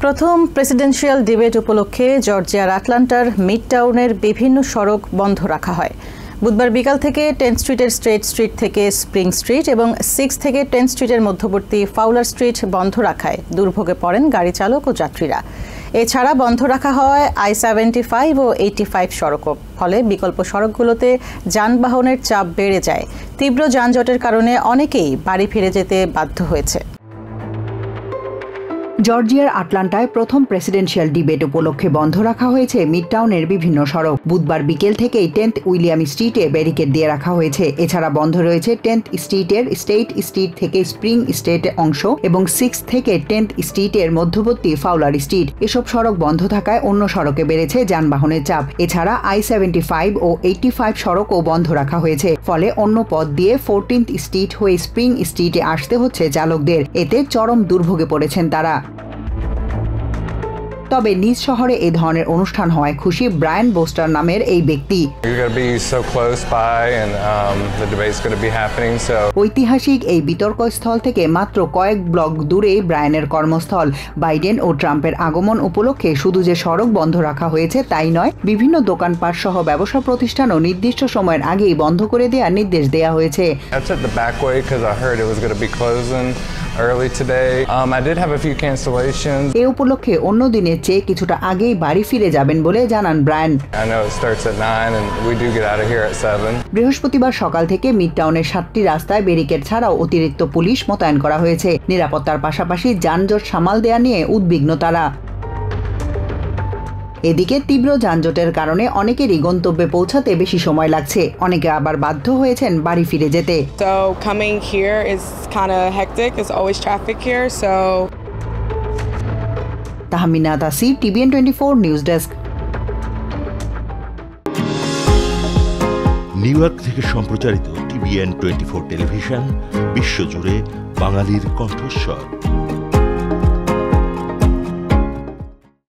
প্রথম presidential debate উপলক্ষে জর্জিয়ার আটলান্টার mid টাউনের বিভিন্ন সড়ক বন্ধ রাখা হয়। বুধবার বিকাল থেকে 10th স্ট্রিটের স্ট্রেট স্ট্রিট থেকে স্প্রিং স্ট্রিট এবং 6 থেকে 10th স্ট্রিটের মধ্যবর্তী ফাউলার স্ট্রিট বন্ধ রাখায় দুর্ভোগে পড়েন গাড়ি চালক ও যাত্রীরা। এছাড়া বন্ধ রাখা হয় I-75 ও 85 সড়কও। ফলে বিকল্প সড়কগুলোতে যানবাহনের চাপ বেড়ে যায়। তীব্র যানজটের কারণে অনেকেই বাড়ি ফিরে যেতে বাধ্য হয়েছে। জর্জিয়ার আটলান্টায় প্রথম প্রেসিডেন্সিয়াল ডিবেট উপলক্ষে বন্ধ রাখা হয়েছে মিডটাউনের বিভিন্ন সড়ক। বুধবার বিকেল থেকেই 10th উইলিয়াম স্ট্রিটে ব্যারিকেড দিয়ে রাখা হয়েছে। এছাড়া বন্ধ রয়েছে 10th স্ট্রিটের স্টেট স্ট্রিট থেকে স্প্রিং স্ট্রিট অংশ এবং 6 থেকে 10th স্ট্রিটের মধ্যবর্তী ফাউলার স্ট্রিট। এসব সড়ক বন্ধ থাকায় অন্য সড়কে বেড়েছে যানবাহনের চাপ। এছাড়া I-75 ও 85 সড়কও বন্ধ রাখা হয়েছে। ফলে অন্য পথ দিয়ে 14th স্ট্রিট হয়ে স্প্রিং স্ট্রিটে আসতে হচ্ছে চালকদের। এতে চরম দুর্ভোগে পড়েছেন তারা। তবে নিজ শহরে এই ধরনের অনুষ্ঠান হওয়ায় খুশি ব্রায়ান বোস্টার নামের এই ব্যক্তি। ঐতিহাসিক এই বিতর্কস্থল থেকে মাত্র কয়েক ব্লক দূরে ব্রায়ানের কর্মস্থল। বাইডেন ও ট্রাম্পের আগমন উপলক্ষে শুধু যে সড়ক বন্ধ রাখা হয়েছে তাই নয়, বিভিন্ন দোকানপাট সহ ব্যবসা প্রতিষ্ঠানও নির্দিষ্ট সময়ের আগেই বন্ধ করে দেওয়ার নির্দেশ দেওয়া হয়েছে। এ উপলক্ষে অন্য দিনের চেয়ে কিছুটা আগেই বাড়ি ফিরে যাবেন বলে জানান ব্রায়ান। বৃহস্পতিবার সকাল থেকে মিডটাউনের 7টি রাস্তায় ব্যারিকেড ছাড়াও অতিরিক্ত পুলিশ মোতায়েন করা হয়েছে। নিরাপত্তার পাশাপাশি যানজট সামাল দেয়া নিয়ে উদ্বিগ্ন তারা। এদিকে তীব্র যানজটের কারণে অনেকেরই গন্তব্যে পৌঁছাতে বেশি সময় লাগছে। অনেকে আবার বাধ্য হয়েছেন বাড়ি ফিরে যেতে। So coming here is kind of hectic. There's always traffic here, so Tahmina Tasir, TVN 24 news desk. New York থেকে সম্প্রচারিত TVN 24 টেলিভিশন বিশ্বজুড়ে বাঙালির কণ্ঠস্বর।